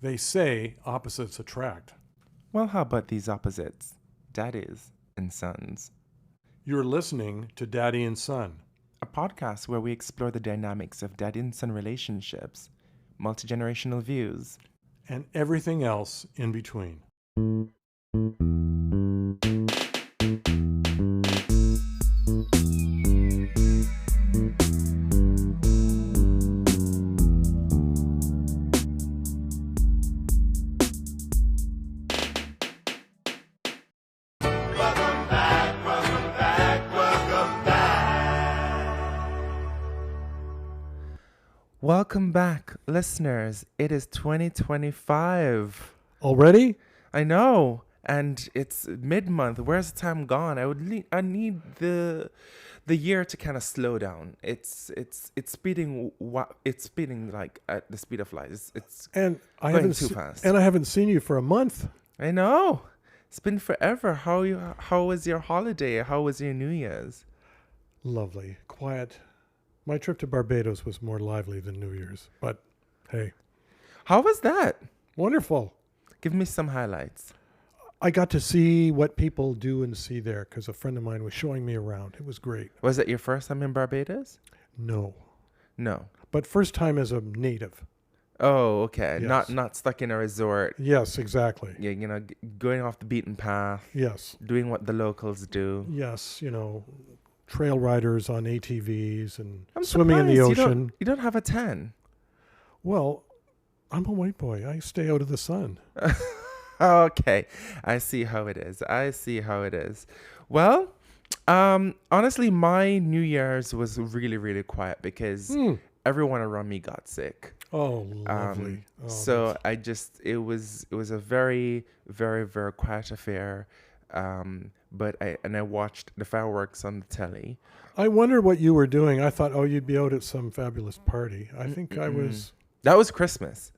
They say opposites attract. Well, how about these opposites? Daddies and sons. You're listening to Daddy and Son. A podcast where we explore the dynamics of daddy and son relationships, multi-generational views. And everything else in between. Welcome back, listeners. It is 2025. Already? I know, and it's mid-month. Where's the time gone? I need the year to kind of slow down. It's speeding. It's speeding like at the speed of light. It's And I going haven't too fast. And I haven't seen you for a month. I know. It's been forever. How was your holiday? How was your New Year's? Lovely. Quiet. My trip to Barbados was more lively than New Year's. But hey, How was that? wonderful. Give me some highlights. I got to see what people do and see there because a friend of mine was showing me around. It was great. Was it your first time in Barbados? No. No. But first time as a native. Oh, okay. Yes. Not stuck in a resort. Yes, exactly. Yeah, going off the beaten path, Yes. doing what the locals do. Yes, trail riders on ATVs and I'm swimming in the surprised ocean. You don't have a tan. Well, I'm a white boy. I stay out of the sun. Okay, I see how it is. Well, honestly, my New Year's was really, really quiet because everyone around me got sick. Oh, lovely. So it was a very, very, very quiet affair. But I watched the fireworks on the telly. I wonder what you were doing. I thought, you'd be out at some fabulous party. I think I was. That was Christmas.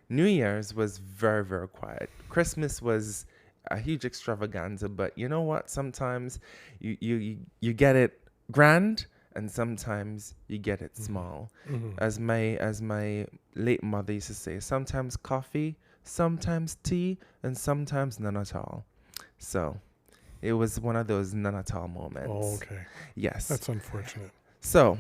New Year's was very, very quiet. Christmas was a huge extravaganza, but you know what? Sometimes you get it grand, and sometimes you get it small. As my late mother used to say, sometimes coffee, sometimes tea, and sometimes none at all. So it was one of those none at all moments. Oh, okay. Yes. That's unfortunate. So,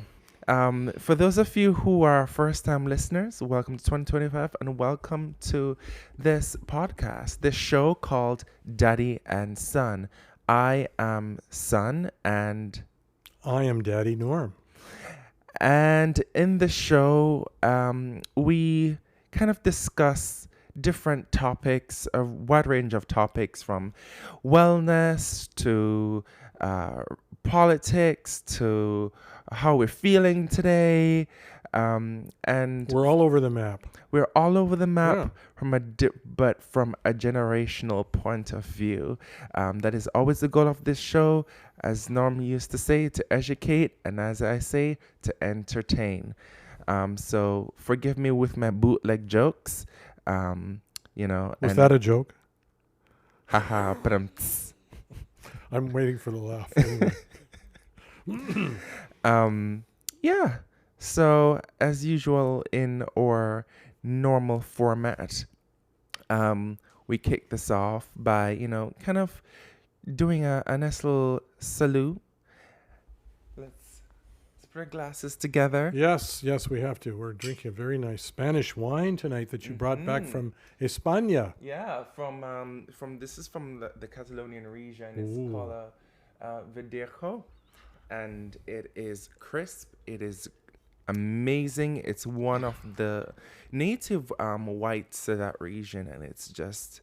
for those of you who are first-time listeners, welcome to 2025 and welcome to this podcast, this show called Daddy and Son. I am Son, and I am Daddy Norm. in the show, we kind of discuss different topics, a wide range of topics from wellness to politics to how we're feeling today, and We're all over the map. we're all over the map Yeah. but from a generational point of view. That is always the goal of this show, as Norm used to say, to educate, and as I say, to entertain. So forgive me with my bootleg jokes. Was that a joke? haha, but I'm waiting for the laugh. Anyway. yeah. So as usual in our normal format, we kick this off by, kind of doing a nice little salute. Let's put our glasses together. Yes, we have to. We're drinking a very nice Spanish wine tonight that you brought back from España. Yeah, from this is from the Catalonian region. It's Ooh. called a Verdejo, and it is crisp. It is amazing. It's one of the native whites of that region, and it's just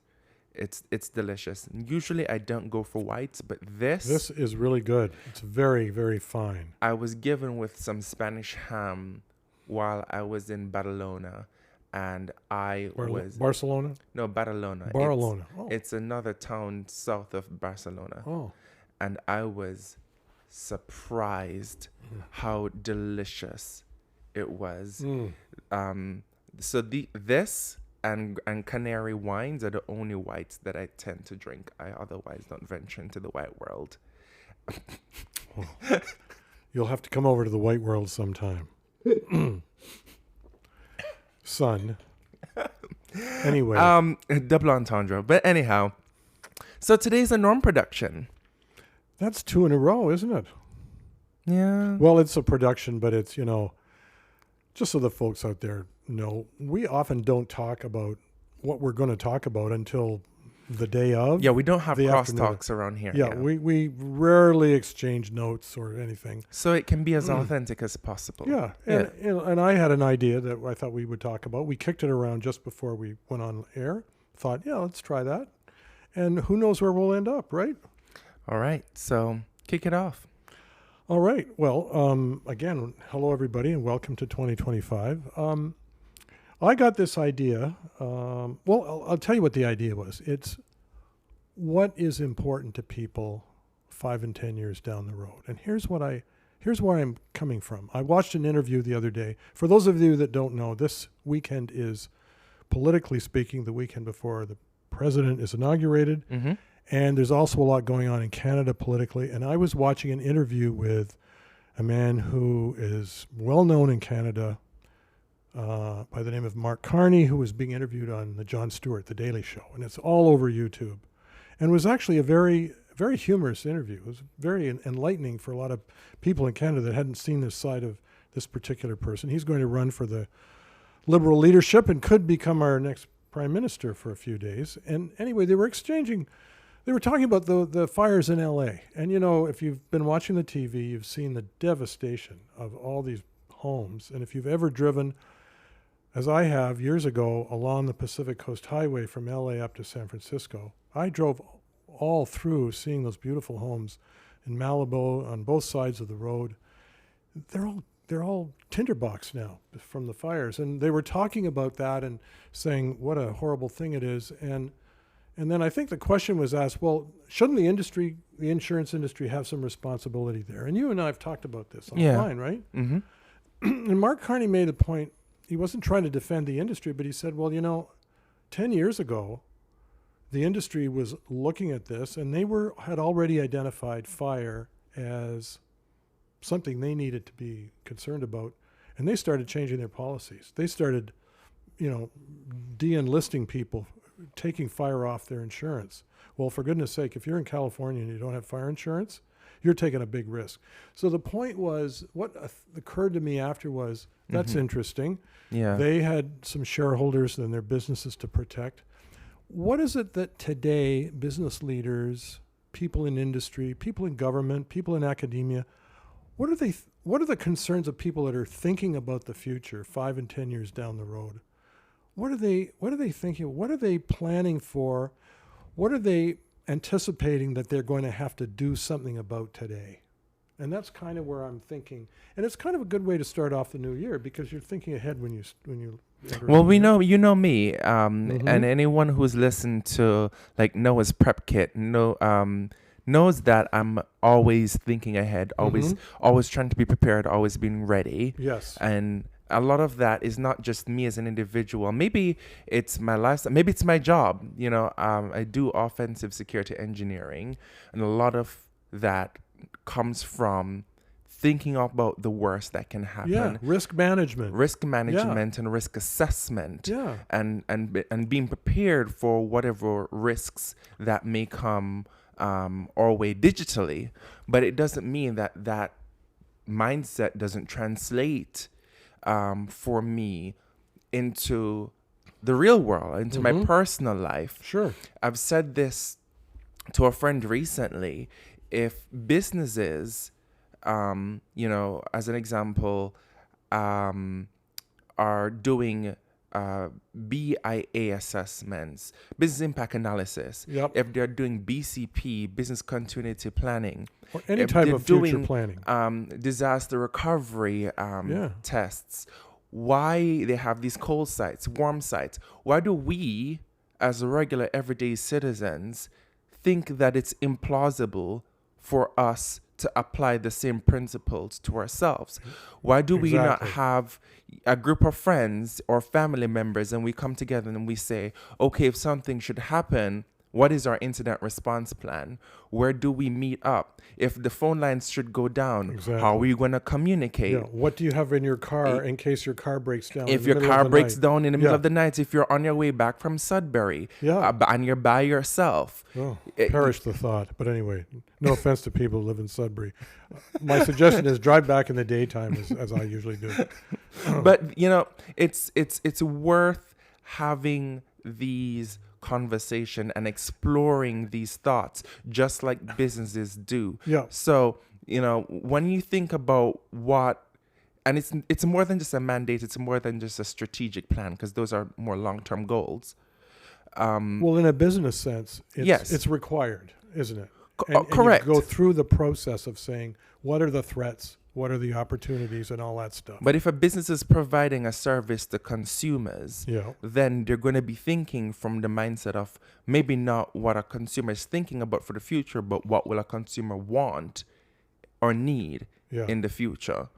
it's delicious. Usually I don't go for whites, but This is really good. It's very, very fine. I was given with some Spanish ham while I was in Barcelona, and Barcelona? Barcelona. Barcelona. It's another town south of Barcelona. Oh. And I was surprised how delicious it was. So this and Canary wines are the only whites that I tend to drink. I otherwise don't venture into the white world. You'll have to come over to the white world sometime. Son. Anyway, Double entendre. But anyhow, so today's a Norm production. that's 2 in a row, isn't it? Yeah. Well, it's a production, but it's, just so the folks out there know, we often don't talk about what we're going to talk about until the day of. Yeah, we don't have the afternoon. crosstalks around here. Yeah, we rarely exchange notes or anything. So it can be as authentic as possible. Yeah, and I had an idea that I thought we would talk about. We kicked it around just before we went on air. Thought, yeah, let's try that. And who knows where we'll end up, right? All right, so kick it off. All right. Well, again, hello, everybody, and welcome to 2025. I got this idea. I'll tell you what the idea was. It's what is important to people 5 and 10 years down the road. And here's where I'm coming from. I watched an interview the other day. For those of you that don't know, this weekend is, politically speaking, the weekend before the president is inaugurated. Mm-hmm. And there's also a lot going on in Canada politically. And I was watching an interview with a man who is well known in Canada by the name of Mark Carney, who was being interviewed on the Jon Stewart, The Daily Show. And it's all over YouTube. And it was actually a very, very humorous interview. It was very enlightening for a lot of people in Canada that hadn't seen this side of this particular person. He's going to run for the Liberal leadership and could become our next prime minister for a few days. And anyway, they were talking about the fires in LA. And if you've been watching the TV, you've seen the devastation of all these homes. And if you've ever driven, as I have years ago, along the Pacific Coast Highway from LA up to San Francisco, I drove all through seeing those beautiful homes in Malibu on both sides of the road. They're all tinderbox now from the fires. And they were talking about that and saying what a horrible thing it is. And then I think the question was asked, well, shouldn't the insurance industry have some responsibility there? And you and I have talked about this offline, right? Mm-hmm. And Mark Carney made a point. He wasn't trying to defend the industry, but he said, well, 10 years ago, the industry was looking at this and they had already identified fire as something they needed to be concerned about. And they started changing their policies. They started, de-enlisting people, taking fire off their insurance. Well, for goodness sake, if you're in California and you don't have fire insurance, you're taking a big risk. So the point was, what occurred to me after was, that's interesting. Yeah. They had some shareholders and their businesses to protect. What is it that today business leaders, people in industry, people in government, people in academia, what are the concerns of people that are thinking about the future 5 and 10 years down the road? What are they thinking? What are they planning for? What are they anticipating that they're going to have to do something about today? And that's kind of where I'm thinking. And it's kind of a good way to start off the new year because you're thinking ahead when you Well, you know me, and anyone who's listened to Noah's Prep Kit knows that I'm always thinking ahead, always trying to be prepared, always being ready. Yes. And a lot of that is not just me as an individual. Maybe it's my lifestyle. Maybe it's my job. I do offensive security engineering, and a lot of that comes from thinking about the worst that can happen. Yeah, risk management and risk assessment. Yeah. And being prepared for whatever risks that may come our way digitally. But it doesn't mean that mindset doesn't translate for me into the real world, into my personal life. Sure. I've said this to a friend recently. If businesses, as an example, are doing BIA assessments, business impact analysis, if they're doing BCP, business continuity planning, or any type of future planning, disaster recovery tests, why they have these cold sites, warm sites, why do we, as regular everyday citizens, think that it's implausible for us to apply the same principles to ourselves? Why do we not have a group of friends or family members and we come together and we say, okay, if something should happen, What is our incident response plan? Where do we meet up? If the phone lines should go down, Exactly. how are we going to communicate? Yeah. What do you have in your car in case your car breaks down? If in the your middle of car the breaks night? down in the middle Yeah. of the night, if you're on your way back from Sudbury Yeah. and you're by yourself, Oh, it- perish the thought. But anyway, no offense to people who live in Sudbury. My suggestion is drive back in the daytime, as I usually do. but you know, it's worth having these conversation and exploring these thoughts, just like businesses do. Yeah. So you know, when you think about what, and it's more than just a mandate, it's more than just a strategic plan, because those are more long-term goals. Well, in a business sense, Yes. it's required, isn't it? Correct. And you go through the process of saying, what are the threats? What are the opportunities and all that stuff? But if a business is providing a service to consumers, Yeah. then they're going to be thinking from the mindset of maybe not what a consumer is thinking about for the future, but what will a consumer want or need Yeah. in the future.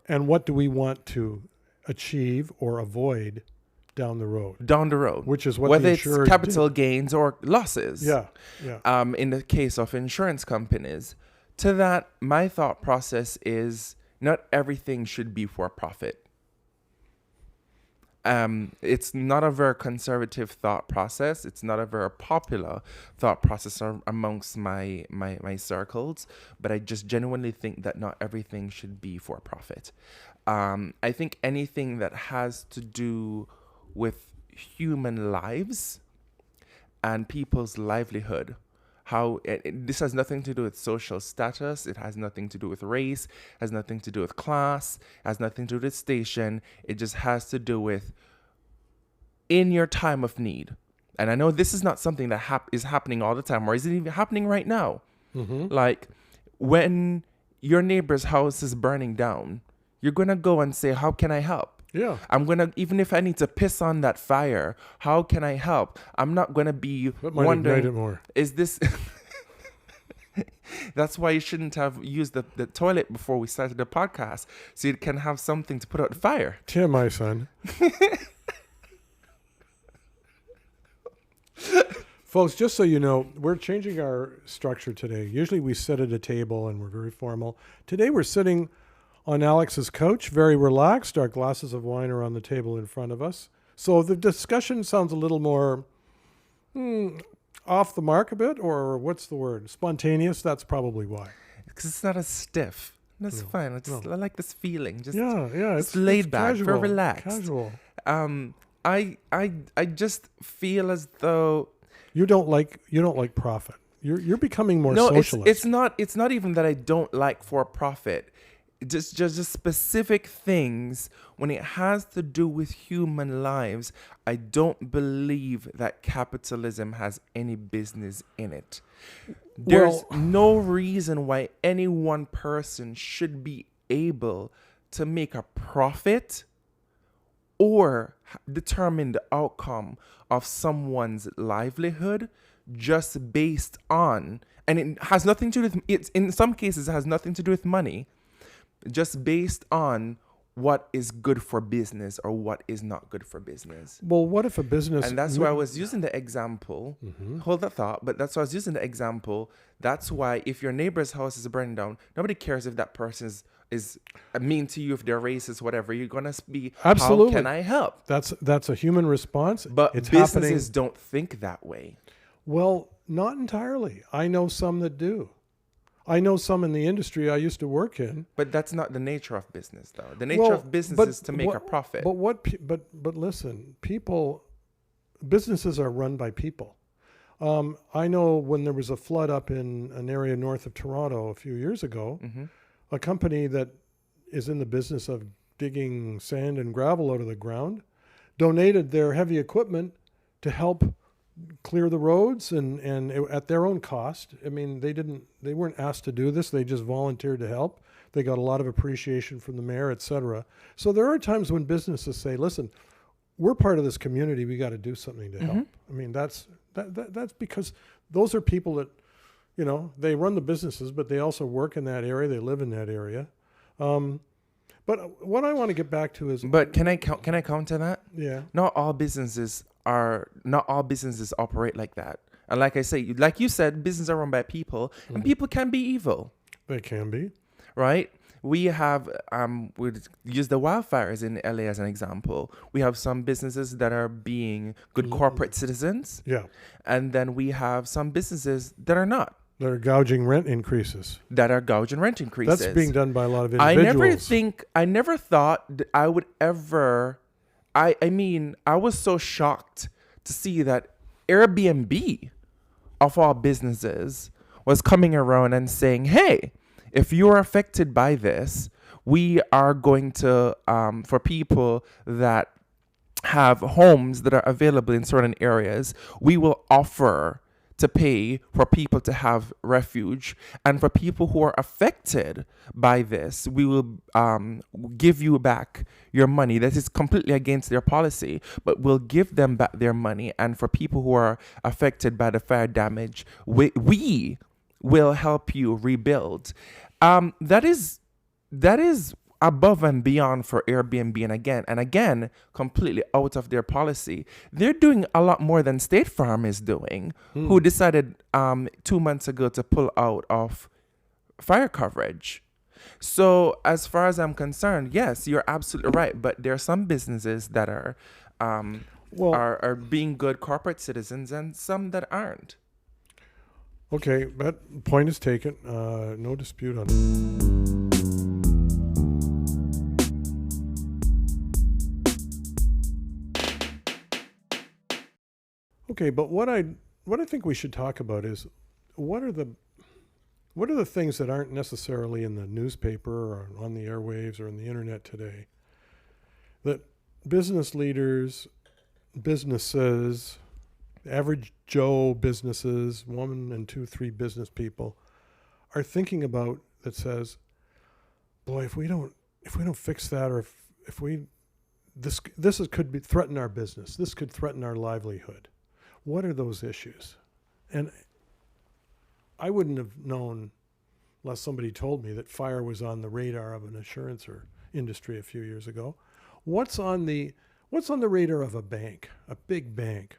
And what do we want to achieve or avoid down the road? Down the road, Which is what whether the it's insurers capital gains or losses. Yeah. Yeah. In the case of insurance companies, to that, my thought process is not everything should be for profit. It's not a very conservative thought process. It's not a very popular thought process amongst my circles, but I just genuinely think that not everything should be for profit. I think anything that has to do with human lives and people's livelihood, this has nothing to do with social status, it has nothing to do with race, has nothing to do with class, has nothing to do with station. It just has to do with in your time of need. And I know this is not something that is happening all the time, or is it even happening right now? Mm-hmm. Like when your neighbor's house is burning down, you're gonna go and say, how can I help? Yeah. I'm gonna, even if I need to piss on that fire, how can I help? I'm not gonna be That might ignite it wondering, more. is this that's why you shouldn't have used the toilet before we started the podcast, so you can have something to put out the fire. TMI, son. Folks, just so you know, we're changing our structure today. Usually we sit at a table and we're very formal. Today we're sitting on Alex's couch, very relaxed. Our glasses of wine are on the table in front of us. So the discussion sounds a little more off the mark a bit, or what's the word? Spontaneous? That's probably why. Because it's not as stiff. That's No, fine. no. I like this feeling. Just Yeah, it's laid back, casual, very relaxed. Casual. I just feel as though You don't like profit. You're becoming more no, socialist. it's not even that I don't like for profit. Just specific things when it has to do with human lives. I don't believe that capitalism has any business in it. There's no reason why any one person should be able to make a profit or determine the outcome of someone's livelihood just based on, and it has nothing to do with, it's in some cases it has nothing to do with money, just based on what is good for business or what is not good for business. Well, what if a business... And that's why I was using the example, hold that thought, but that's why I was using the example. That's why if your neighbor's house is burning down, nobody cares if that person is mean to you, if they're racist, whatever. You're going to be, Absolutely. how can I help? That's a human response. But it's businesses happening. don't think that way. Well, not entirely. I know some that do. I know some in the industry I used to work in. But that's not the nature of business, though. The nature of business is to make a profit. But listen, businesses are run by people. I know when there was a flood up in an area north of Toronto a few years ago, a company that is in the business of digging sand and gravel out of the ground donated their heavy equipment to help clear the roads and at their own cost. I mean, they weren't asked to do this. They just volunteered to help. They got a lot of appreciation from the mayor, etc. So there are times when businesses say, listen, we're part of this community. We got to do something to help. I mean, that's because those are people that, you know, they run the businesses, but they also work in that area. They live in that area. But what I want to get back to is... But can I counter that? Yeah. Not all businesses operate like that. And like I say, like you said, businesses are run by people, and people can be evil, They can be. right? We have we use the wildfires in LA as an example. We have some businesses that are being good corporate citizens, Yeah. and then we have some businesses that are not, They're gouging rent increases. that are gouging rent increases. That's being done by a lot of I individuals. never thought that I would ever. I mean, I was so shocked to see that Airbnb, of all businesses, was coming around and saying, "Hey, if you are affected by this, we are going to for people that have homes that are available in certain areas, we will offer to pay for people to have refuge. And for people who are affected by this, we will give you back your money." That is completely against their policy, but we'll give them back their money. And for people who are affected by the fire damage, we will help you rebuild. That is above and beyond for Airbnb, and again, completely out of their policy. They're doing a lot more than State Farm is doing, who decided 2 months ago to pull out of fire coverage. So as far as I'm concerned, yes, you're absolutely right. But there are some businesses that are Well, are being good corporate citizens, and some that aren't. okay, that point is taken. No dispute on it. Okay, but what I think we should talk about is what are the things that aren't necessarily in the newspaper or on the airwaves or on the internet today that business leaders, businesses, average Joe businesses, 1 and 2, 3 business people are thinking about, that says, boy, if we don't fix that, or if we could be threaten our business. This could threaten our livelihood. What are those issues? And I wouldn't have known unless somebody told me that fire was on the radar of an insurance or industry a few years ago. What's on the radar of a bank, a big bank,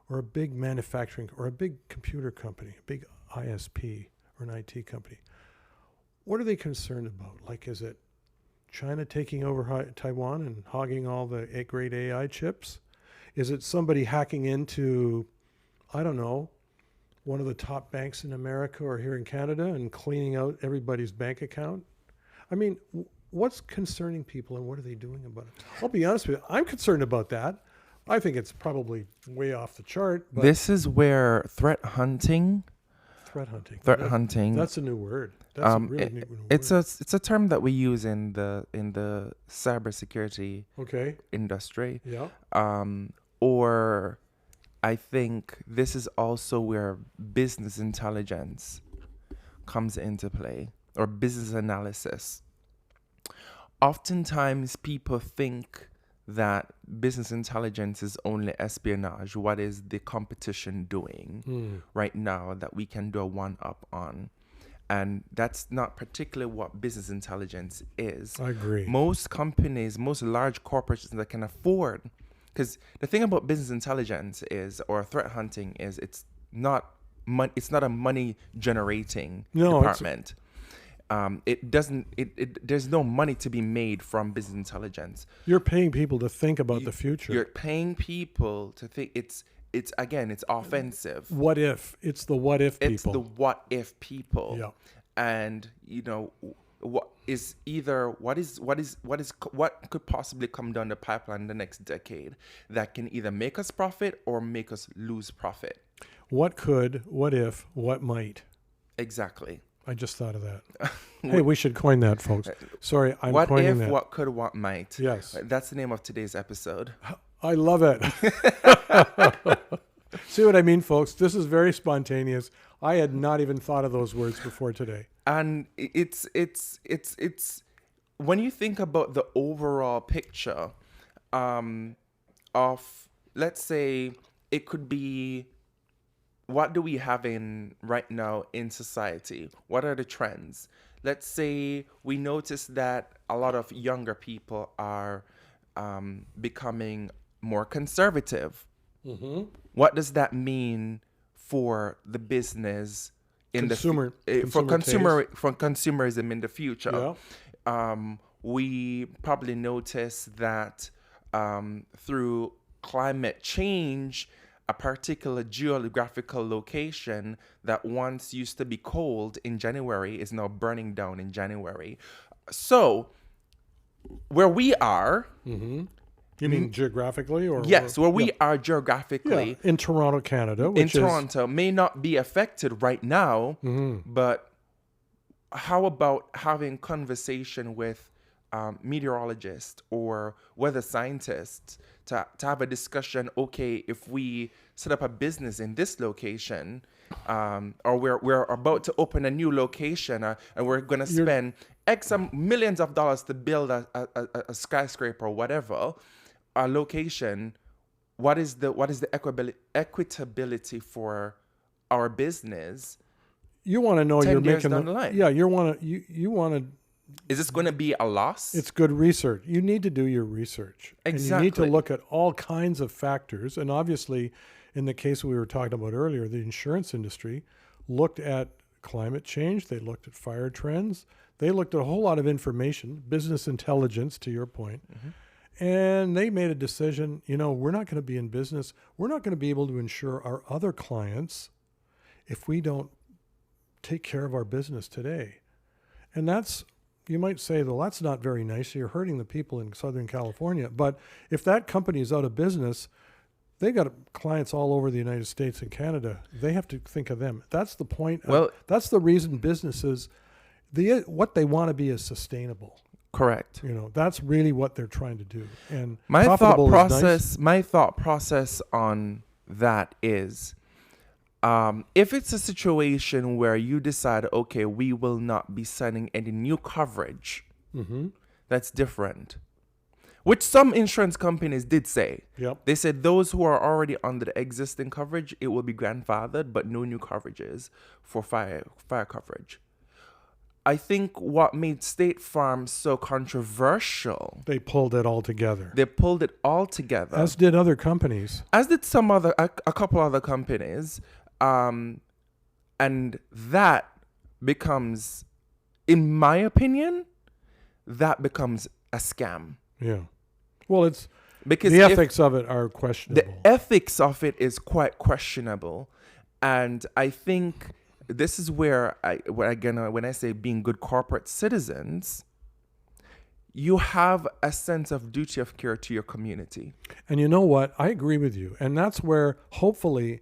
or a big manufacturing, or a big computer company, a big ISP or an IT company? What are they concerned about? Like, is it China taking over Taiwan and hogging all the great AI chips? Is it somebody hacking into, I don't know, one of the top banks in America or here in Canada and cleaning out everybody's bank account? I mean, what's concerning people, and what are they doing about it? I'll be honest with you, I'm concerned about that. I think it's probably way off the chart. But This is where threat hunting. threat hunting. That's a new word. That's a really new word. It's a term that we use in the cybersecurity Okay. industry. Yeah. Or I think this is also where business intelligence comes into play, or business analysis. Oftentimes people think that business intelligence is only espionage. What is the competition doing right now that we can do a one-up on? And that's not particularly what business intelligence is. I agree. Most companies, most large corporations that can afford, because the thing about business intelligence is, or threat hunting is, it's not a money generating department. It doesn't. There's no money to be made from business intelligence. You're paying people to think about the future. You're paying people to think. It's offensive. What if? It's the what if people. It's the what if people. Yeah. And what could possibly come down the pipeline in the next decade that can either make us profit or make us lose profit. What could, what if, what might. Exactly. I just thought of that. Hey, we should coin that, folks. Sorry, I'm what coining if, that. what could, what might. Yes. That's the name of today's episode. I love it. See what I mean, folks? This is very spontaneous. I had not even thought of those words before today. And it's when you think about the overall picture of, let's say, it could be, what do we have in right now in society? What are the trends? Let's say we notice that a lot of younger people are becoming more conservative. Mm-hmm. What does that mean for the business in Consumer for consumer taste. consumerism in the future. Yeah. We probably notice that through climate change, a particular geographical location that once used to be cold in January is now burning down in January. So, where we are, You mean geographically, yes, where we yeah. are Yeah, geographically in Toronto, Canada, in which is Toronto may not be affected right now, but how about having conversation with meteorologists or weather scientists to have a discussion? Okay, if we set up a business in this location, or we're about to open a new location, and we're going to spend X millions of dollars to build a skyscraper or whatever, a location. What is the equitability for our business you want to know 10 you're years making down the line? yeah, you want to. Is this going to be a loss? It's good research. You need to do your research. And you need to Exactly. look at all kinds of factors. And obviously, in the case we were talking about earlier, the insurance industry looked at climate change. They looked at fire trends. They looked at a whole lot of information, business intelligence, to your point. And they made a decision, we're not going to be in business. We're not going to be able to insure our other clients if we don't take care of our business today. And that's, you might say, well, that's not very nice. You're hurting the people in Southern California. But if that company is out of business, they got clients all over the United States and Canada. They have to think of them. That's the point. Well- that's the reason businesses, what they want to be is sustainable. Correct. That's really what they're trying to do. And My thought profitable is nice. process on that is, if it's a situation where you decide, okay, we will not be signing any new coverage, that's different. Which some insurance companies did say. Yep. They said those who are already under the existing coverage, it will be grandfathered, but no new coverages for fire coverage. I think what made State Farm so controversial, They pulled it all together. they pulled it all together, As did other companies. as did a couple other companies, and that becomes, in my opinion, that becomes a scam. Yeah. Well, it's Because the if- ethics of it are the questionable. ethics of it is quite questionable, and I think this is where when I say being good corporate citizens, you have a sense of duty of care to your community. And you know what? I agree with you. And that's where hopefully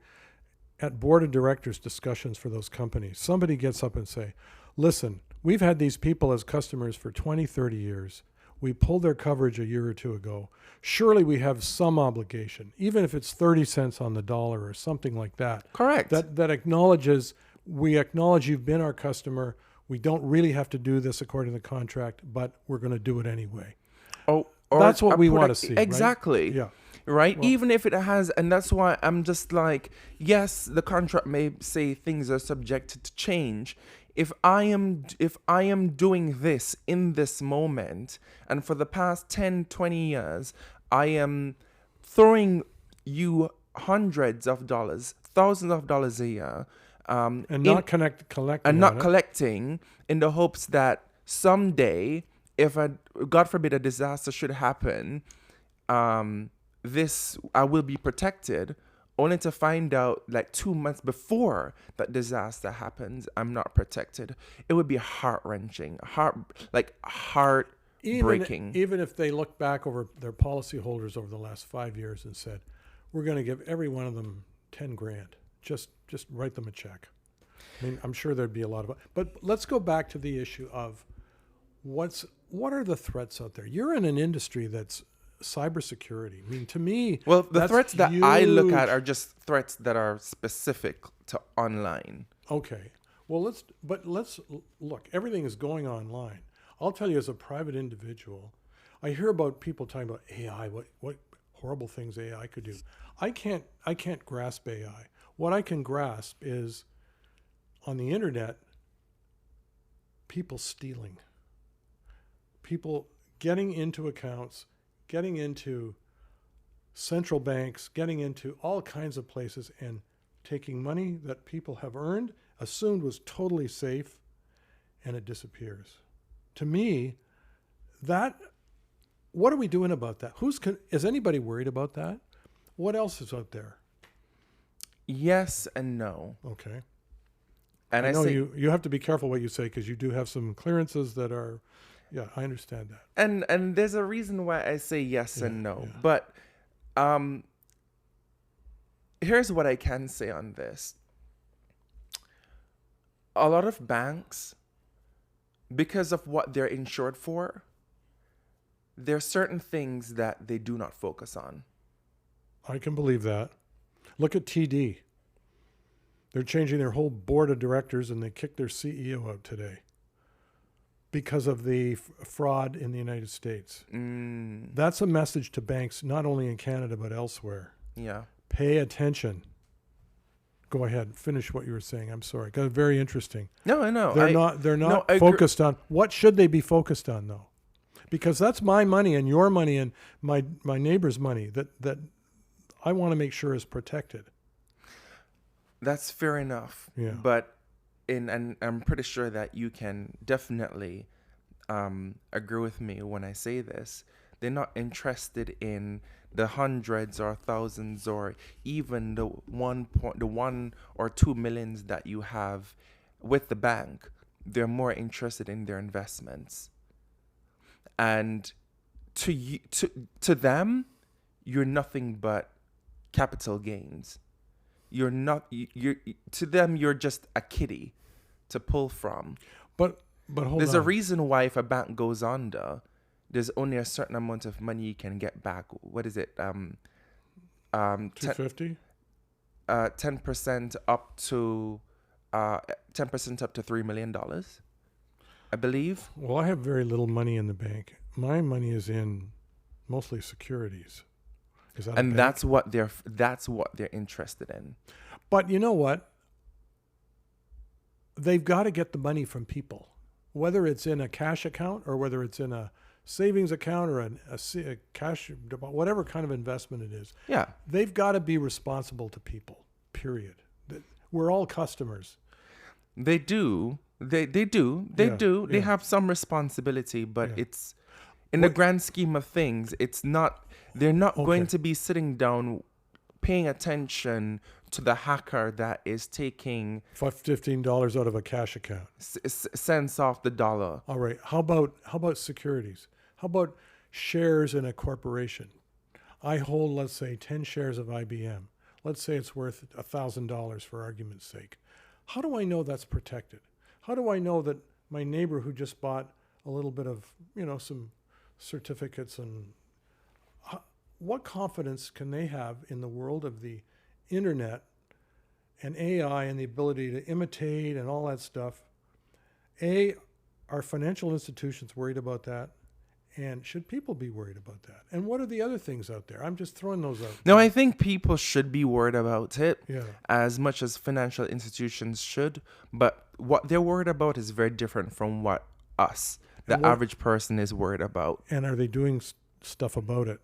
at board of directors discussions for those companies, somebody gets up and say, listen, we've had these people as customers for 20, 30 years. We pulled their coverage a year or two ago. Surely we have some obligation, even if it's 30 cents on the dollar or something like that. Correct. That acknowledges, we acknowledge you've been our customer. We don't really have to do this according to the contract, but we're going to do it anyway. Or That's what we put want it- to see, right? Exactly. Yeah. Right? Even if it has, and that's why I'm just like, yes, the contract may say things are subjected to change. If I am doing this in this moment, and for the past 10, 20 years, I am throwing you hundreds of dollars, thousands of dollars a year, And not collecting and not on it. collecting in the hopes that someday, if God forbid a disaster should happen, I will be protected, only to find out like 2 months before that disaster happens, I'm not protected. It would be heart-wrenching, heartbreaking. Even if they look back over their policyholders over the last 5 years and said, we're going to give every one of them 10 grand, just write them a check. I mean, I'm sure there'd be a lot of, but let's go back to the issue of what are the threats out there? You're in an industry that's cybersecurity. I mean, to me, Well, the that's threats that I look huge. at are just threats that are specific to online. Okay. Well, let's look. Everything is going online. I'll tell you, as a private individual, I hear about people talking about AI. What horrible things AI could do. I can't grasp AI. What I can grasp is on the internet, people stealing, people getting into accounts, getting into central banks, getting into all kinds of places and taking money that people have earned, assumed was totally safe, and it disappears. To me, what are we doing about that? Is anybody worried about that? What else is out there? Yes and no. Okay. And I I know say, you have to be careful what you say because you do have some clearances that are, yeah, I understand that. and there's a reason why I say yes Yeah, and no. yeah. But here's what I can say on this. A lot of banks, because of what they're insured for, there are certain things that they do not focus on. I can believe that. Look at TD. They're changing their whole board of directors and they kicked their CEO out today because of the fraud in the United States. That's a message to banks, not only in Canada, but elsewhere. Yeah. Pay attention. Go ahead. Finish what you were saying. I'm sorry. Got very interesting. No, I know. They're no, not I agree. focused on what should they be focused on though? Because that's my money and your money and my neighbor's money that I want to make sure is protected. That's fair enough. Yeah. But and I'm pretty sure that you can definitely agree with me when I say this. They're not interested in the hundreds or thousands or even the 1 or 2 millions that you have with the bank. They're more interested in their investments. And to them, you're nothing but capital gains. To them, you're just a kitty to pull from. But hold There's on. a reason why if a bank goes under, there's only a certain amount of money you can get back. What is it? 250? 10% up to 10% up to $3 million, I believe. Well, I have very little money in the bank. My money is in mostly securities. Is that a And bank? that's what they're interested in. But you know what? They've got to get the money from people, whether it's in a cash account or whether it's in a savings account or a cash, whatever kind of investment it is. Yeah. They've got to be responsible to people, period. We're all customers. They do. They do. Yeah, They yeah. have some responsibility, but Yeah. it's in the grand scheme of things, it's not. They're not going Okay. to be sitting down, paying attention to the hacker that is taking $15 out of a cash account. cents off the dollar. All right. How about securities? How about shares in a corporation? I hold, let's say, 10 shares of IBM. Let's say it's worth $1,000 for argument's sake. How do I know that's protected? How do I know that my neighbor who just bought a little bit of, some certificates and what confidence can they have in the world of the internet and AI and the ability to imitate and all that stuff? Are financial institutions worried about that? And should people be worried about that? And what are the other things out there? I'm just throwing those out. No, I think people should be worried about it Yeah. as much as financial institutions should. But what they're worried about is very different from what us, the And what- average person, is worried about. And are they doing stuff about it?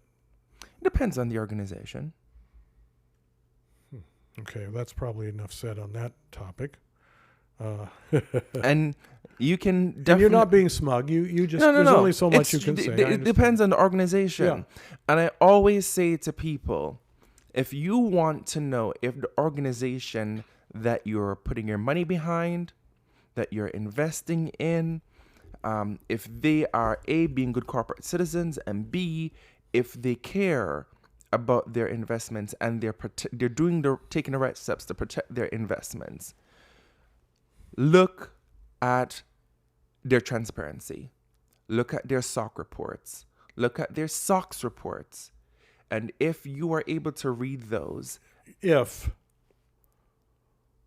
It depends on the organization. Okay, that's probably enough said on that topic. And you can definitely. And you're not being smug. You just No. there's only so much It's- you can say. I It understand. depends on the organization. Yeah. And I always say to people, if you want to know if the organization that you're putting your money behind, that you're investing in, if they are A, being good corporate citizens, and B, if they care about their investments and they're taking the right steps to protect their investments, look at their transparency. Look at their SOC reports. Look at their SOX reports. And if you are able to read those, If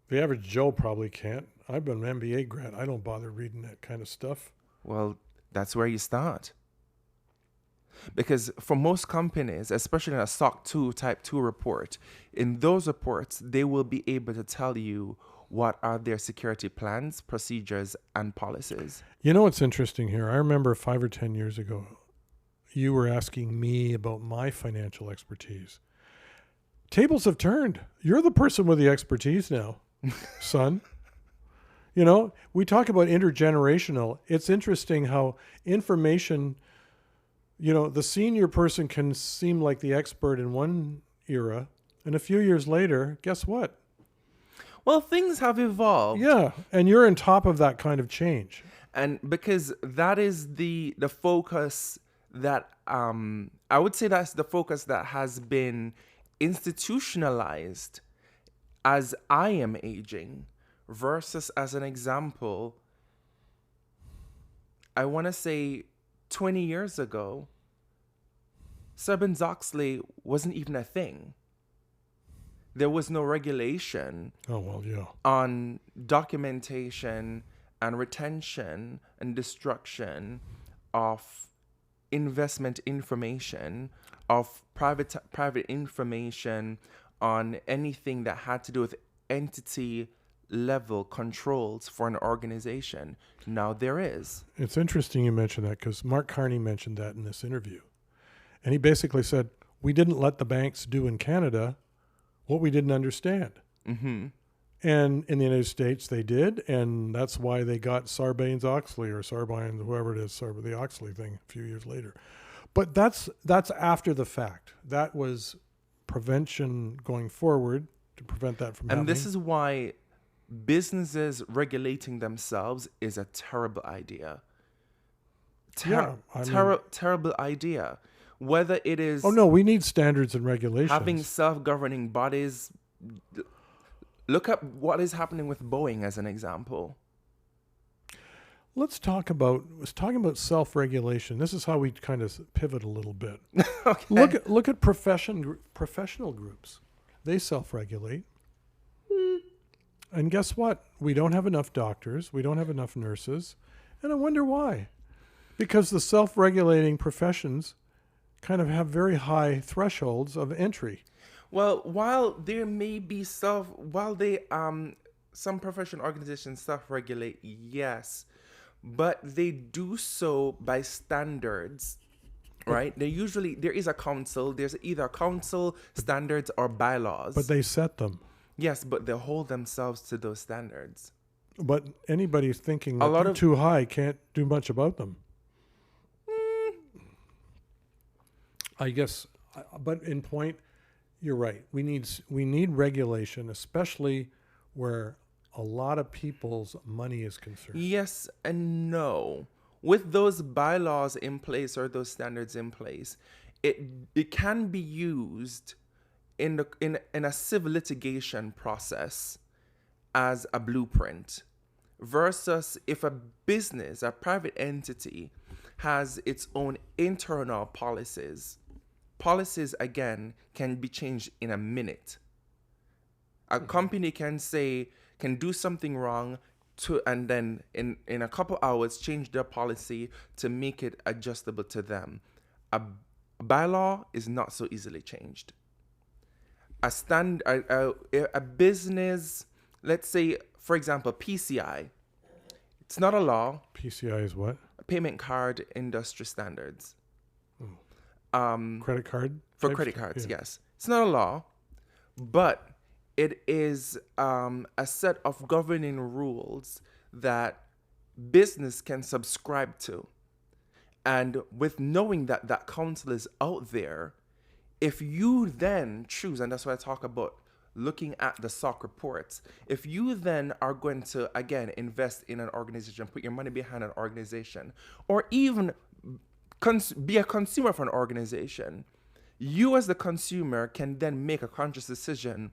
the average Joe probably can't. I've been an MBA grad. I don't bother reading that kind of stuff. well, that's where you start. Because for most companies, especially in a SOC 2 type 2 report, in those reports, they will be able to tell you what are their security plans, procedures, and policies. You know what's interesting here? I remember 5 or 10 years ago, you were asking me about my financial expertise. Tables have turned. You're the person with the expertise now, son. You know, we talk about intergenerational. It's interesting how information, you know, the senior person can seem like the expert in one era, and a few years later, guess what? Well, things have evolved. Yeah, and you're on top of that kind of change. And because that is the focus that I would say that's the focus that has been institutionalized as I am aging, versus, as an example, I want to say 20 years ago, Sarbanes-Oxley wasn't even a thing. There was no regulation Oh, well, yeah. on documentation and retention and destruction of investment information, of private information, on anything that had to do with entity level controls for an organization. Now there is. It's interesting you mentioned that because Mark Carney mentioned that in this interview. And he basically said, we didn't let the banks do in Canada what we didn't understand. Mm-hmm. And in the United States, they did. And that's why they got Sarbanes-Oxley or Sarbanes, whoever it is, the Oxley thing a few years later. But that's after the fact. That was prevention going forward to prevent that from happening. And this is why businesses regulating themselves is a terrible idea. Terrible idea. Whether it is... Oh, no, we need standards and regulations. Having self-governing bodies. Look at what is happening with Boeing as an example. Let's talk about self-regulation. This is how we kind of pivot a little bit. Okay. Look at professional groups. They self-regulate. And guess what? We don't have enough doctors. We don't have enough nurses. And I wonder why. Because the self-regulating professions kind of have very high thresholds of entry. Well, while there may be some professional organizations self-regulate, yes, but they do so by standards, right? There is a council. There's either a council, standards, or bylaws. But they set them. Yes, but they hold themselves to those standards. But anybody thinking that they're too high can't do much about them. I guess, but in point, you're right. We need regulation, especially where a lot of people's money is concerned. Yes and no. With those bylaws in place or those standards in place, it can be used in a civil litigation process as a blueprint, versus if a business, a private entity, has its own internal policies. Policies, again, can be changed in a minute. A company can do something wrong and then in a couple hours change their policy to make it adjustable to them. A bylaw is not so easily changed. A business, let's say, for example, PCI. It's not a law. PCI is what? Payment Card Industry Standards. Credit card? For credit cards, yes. It's not a law, but it is a set of governing rules that business can subscribe to. And with knowing that that council is out there, if you then choose, and that's why I talk about looking at the SOC reports, if you then are going to, again, invest in an organization, put your money behind an organization, or even be a consumer for an organization, you as the consumer can then make a conscious decision.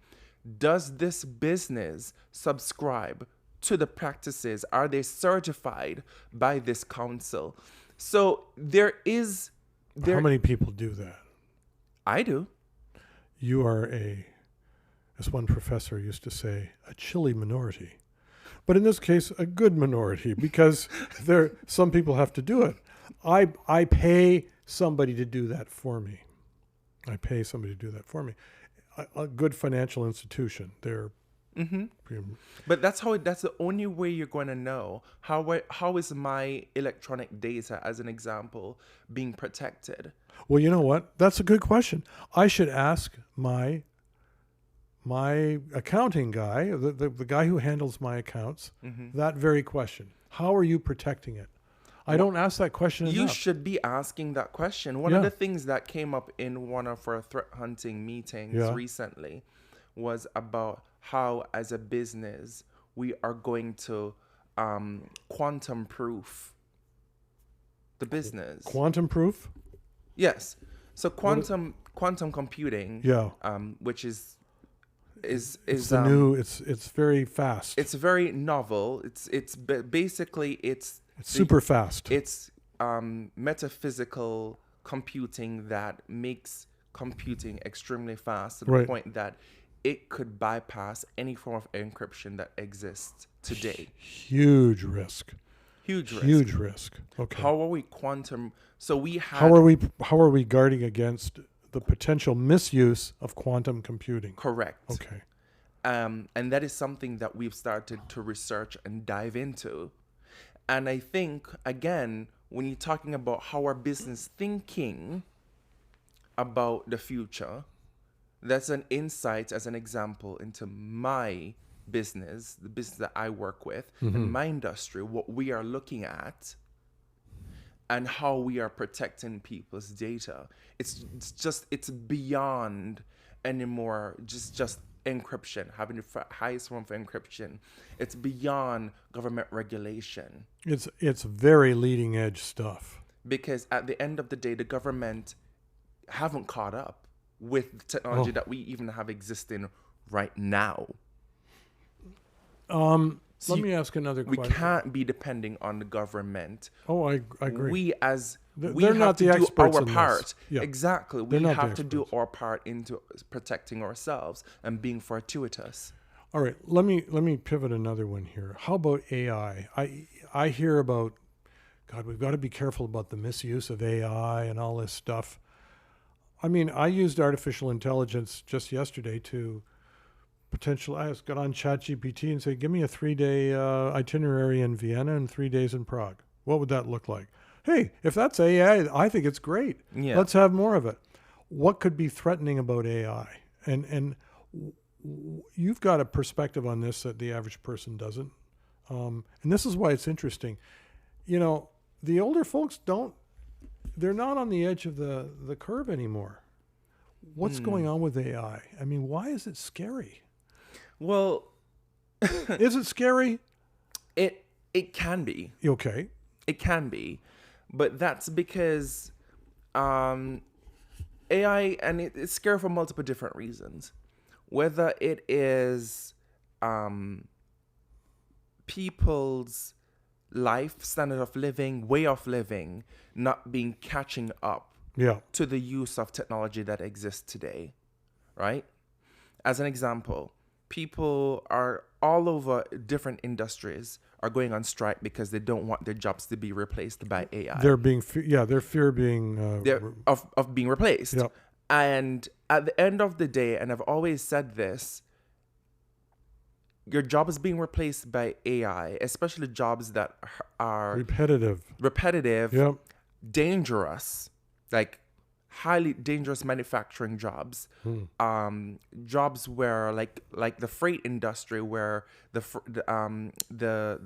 Does this business subscribe to the practices? Are they certified by this council? So How many people do that? I do. You are as one professor used to say, a chilly minority. But in this case, a good minority, because some people have to do it. I pay somebody to do that for me. A good financial institution. They're But that's the only way you're going to know how is my electronic data, as an example, being protected. Well, you know what? That's a good question. I should ask my my accounting guy, the guy who handles my accounts, that very question. How are you protecting it? I don't ask that question You enough. should be asking that question. One Yeah. of the things that came up in one of our threat hunting meetings Yeah. recently was about how, as a business, we are going to quantum proof the business. Quantum proof? Yes. So quantum computing, Yeah. which is It's the new. It's very fast. it's very novel. Basically It's super fast. It's metaphysical computing that makes computing extremely fast to the Right. point that it could bypass any form of encryption that exists today. Huge risk. Huge risk. Huge risk. Okay. How are we quantum? So we had How are we guarding against the potential misuse of quantum computing? correct. Okay. And that is something that we've started to research and dive into. And I think, again, when you're talking about how our business thinking about the future, that's an insight as an example into my business, the business that I work with, and my industry, what we are looking at, and how we are protecting people's data. It's beyond anymore just encryption, having the highest form of encryption. It's beyond government regulation. It's very leading edge stuff. Because at the end of the day, the government haven't caught up with the technology that we even have existing right now. Let me ask another We question. can't be depending on the government. Oh, I agree. We They're have not to the do experts our in this. part. Yeah. Exactly. They're We not the have to do experts. our part into protecting ourselves and being fortuitous. All right, let me pivot another one here. How about AI? I hear about, God, we've got to be careful about the misuse of AI and all this stuff. I mean, I used artificial intelligence just yesterday to I got on ChatGPT and said, give me a 3-day itinerary in Vienna and 3 days in Prague. What would that look like? Hey, if that's AI, I think it's great. Yeah. Let's have more of it. What could be threatening about AI? And you've got a perspective on this that the average person doesn't. And this is why it's interesting. You know, the older folks they're not on the edge of the curve anymore. What's going on with AI? I mean, why is it scary? Well, Is it scary? it can be. Okay. It can be, but that's because AI, and it's scary for multiple different reasons. Whether it is people's life, standard of living, way of living, not being catching up Yeah. to the use of technology that exists today, right? As an example, people are all over different industries are going on strike because they don't want their jobs to be replaced by AI. They're being their fear being Of being replaced. Yeah. And at the end of the day, and I've always said this, your job is being replaced by AI, especially jobs that are repetitive, Yeah. dangerous, like highly dangerous manufacturing jobs, jobs where like the freight industry, where the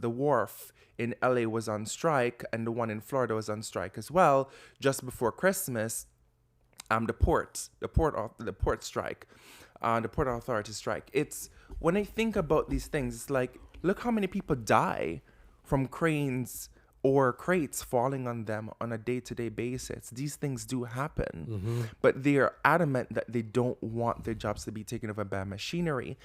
wharf in LA was on strike and the one in Florida was on strike as well. Just before Christmas, the port strike, the port authority strike. It's when I think about these things, it's like, look how many people die from cranes or crates falling on them on a day-to-day basis. These things do happen, but they are adamant that they don't want their jobs to be taken over by machinery.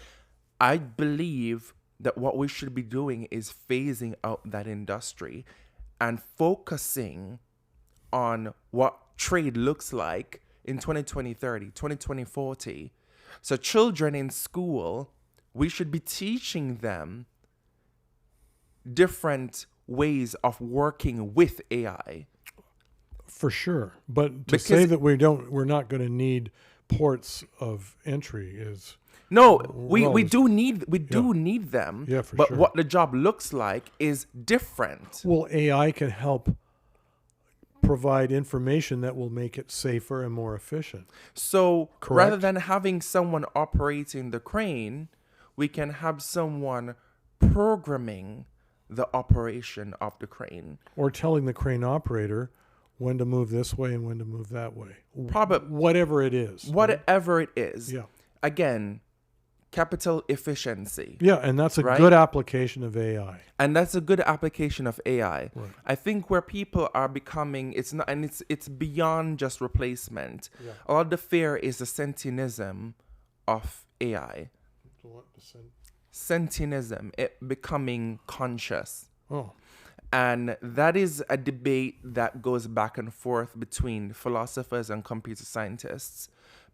I believe that what we should be doing is phasing out that industry and focusing on what trade looks like in 2020, 30, 2020, 40. So children in school, we should be teaching them different ways of working with AI. For sure. But to Because- say that we're not going to need ports of entry is No, Well, we do need them. Yeah, for but sure. what the job looks like is different. well, AI can help provide information that will make it safer and more efficient. So rather Correct. than having someone operating the crane, we can have someone programming the operation of the crane. Or telling the crane operator when to move this way and when to move that way. Whatever it is. Whatever it is. Yeah. Again, capital efficiency. Yeah, and that's a Right? good application of AI. And that's a good application of AI. Right. I think where people are becoming, it's not, and it's beyond just replacement. Yeah. A lot of the fear is the sentinism of AI. Sentinism, it becoming conscious. Oh, And that is a debate that goes back and forth between philosophers and computer scientists,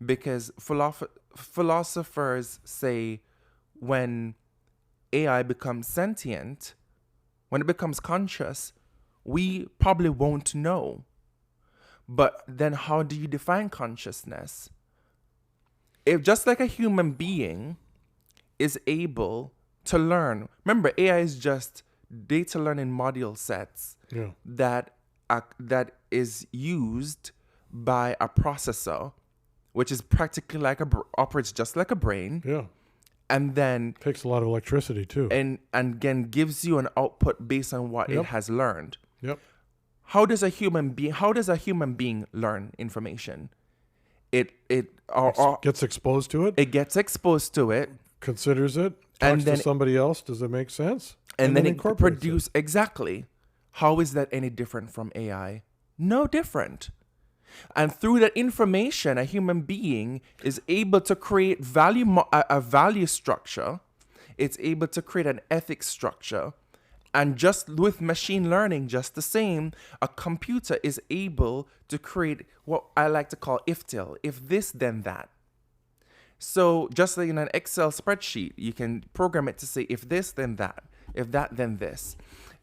because philosophers say when AI becomes sentient, when it becomes conscious, we probably won't know. But then how do you define consciousness? If just like a human being is able to learn, remember AI is just data learning module sets yeah. that is used by a processor, which is practically like operates just like a brain, Yeah. and then Takes a lot of electricity too. and again gives you an output based on what it Yep. has learned. Yep. How does a human being learn information? It Gets exposed to it, it gets exposed to it, considers it, And talks then- to somebody else. Does it make sense? and then it incorporates produce exactly. How is that any different from AI? No different. And through that information, a human being is able to create a value structure. It's able to create an ethics structure. And just with machine learning, just the same, a computer is able to create what I like to call if-till. If this, then that. So just like in an Excel spreadsheet, you can program it to say, if this, then that. If that, then this.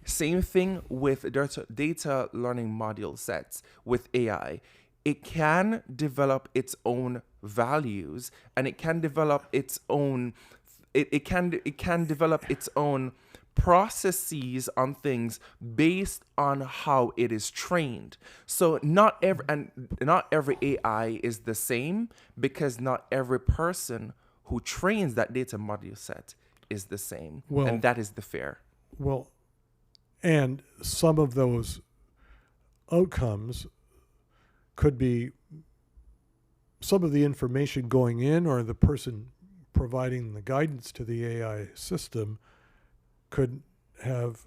Same thing with data learning module sets with AI. It can develop its own values, and it can develop its own it can develop its own processes on things based on how it is trained. So not every AI is the same, because not every person who trains that data module set is the same. Well- and that is the fear. Well, and some of those outcomes could be some of the information going in, or the person providing the guidance to the AI system could have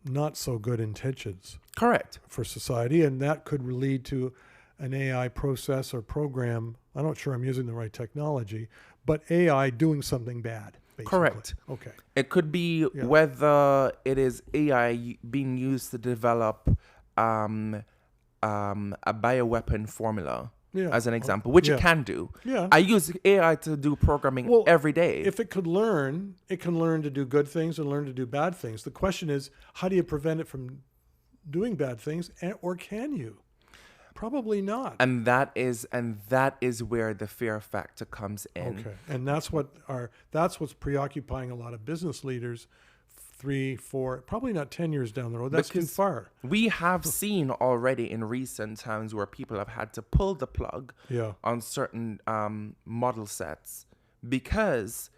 not so good intentions Correct. for society, and that could lead to an AI process or program. I'm not sure I'm using the right technology, but AI doing something bad. Basically. Correct. Okay. It could be Yeah. whether it is AI being used to develop a bioweapon formula, Yeah. as an example, which Yeah. it can do. Yeah. I use AI to do programming Well, every day. If it could learn, it can learn to do good things and learn to do bad things. The question is, how do you prevent it from doing bad things, or can you? Probably not. and that is where the fear factor comes in. Okay, and that's what's preoccupying a lot of business leaders. 3, 4, probably not 10 years down the road. That's too Because far. We have seen already in recent times where people have had to pull the plug Yeah. on certain model sets because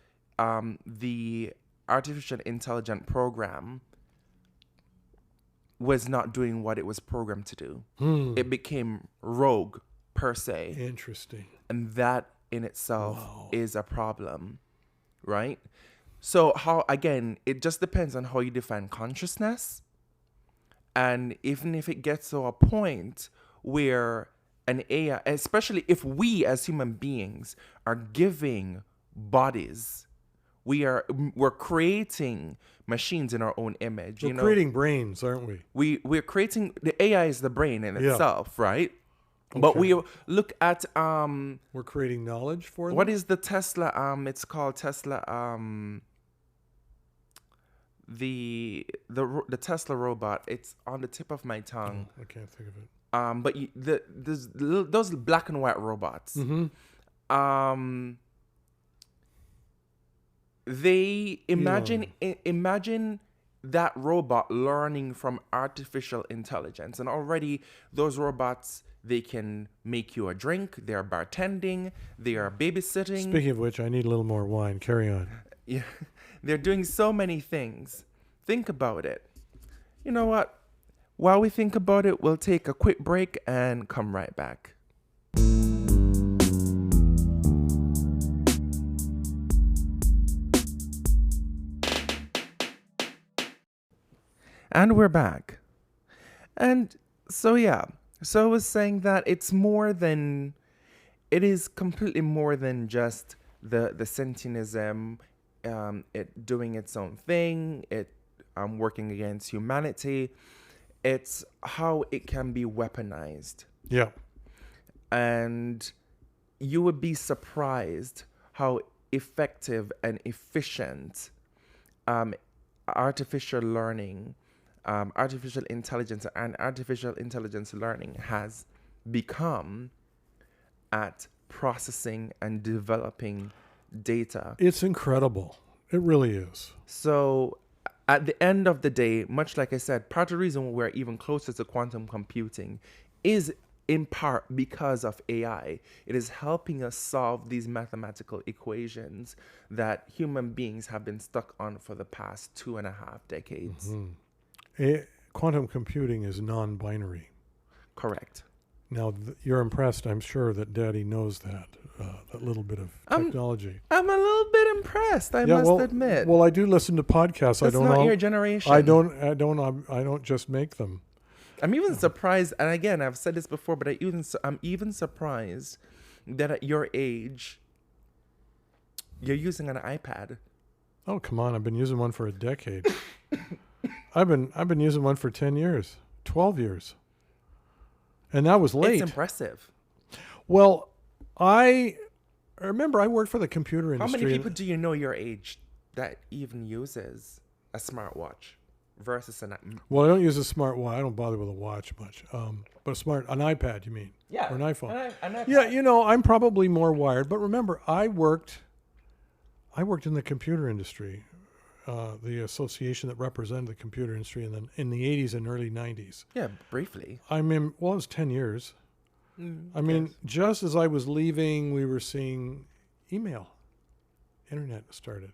the artificial intelligent program was not doing what it was programmed to do. It became rogue per se, Interesting. and that in itself Wow. is a problem, right? So how, again, it just depends on how you define consciousness. And even if it gets to a point where an AI, especially if we as human beings are giving bodies, we're creating machines in our own image. We're creating brains, aren't we? We're creating, the AI is the brain in Yeah. itself, right? But Okay. we look at We're creating knowledge for them. what is the Tesla? It's called Tesla. The Tesla robot. It's on the tip of my tongue. I can't think of it. But those black and white robots. Mm-hmm. They imagine that robot learning from artificial intelligence. And already those robots, they can make you a drink, they're bartending, they are babysitting. Speaking of which, I need a little more wine. Carry on. Yeah, they're doing so many things. Think about it. You know what? While we think about it, we'll take a quick break and come right back. And we're back. And so, yeah. So I was saying that it is completely more than just the sentientism, it doing its own thing, it working against humanity. It's how it can be weaponized. Yeah. And you would be surprised how effective and efficient artificial learning, artificial intelligence, and artificial intelligence learning has become at processing and developing data. It's incredible. It really is. So at the end of the day, much like I said, part of the reason we're even closer to quantum computing is in part because of AI. It is helping us solve these mathematical equations that human beings have been stuck on for the past 2.5 decades. Quantum computing is non-binary. Correct. Now, you're impressed, I'm sure, that Daddy knows that little bit of technology. I'm a little bit impressed, I must admit. Well, I do listen to podcasts. That's not your generation. I don't just make them. I'm even surprised, and again, I've said this before, but I'm even surprised that at your age, you're using an iPad. Oh, come on! I've been using one for a decade. I've been using one for 10 years, 12 years, and that was late. It's impressive. Well, I remember I worked for the computer industry. How many people do you know your age that even uses a smartwatch versus an? Well, I don't use a smartwatch. I don't bother with a watch much. But an iPad, you mean? Yeah. Or an iPhone. An iPad. Yeah, I'm probably more wired. But remember, I worked in the computer industry, the association that represented the computer industry in the 80s and early 90s. Yeah, briefly. It was 10 years. Just as I was leaving, we were seeing internet started.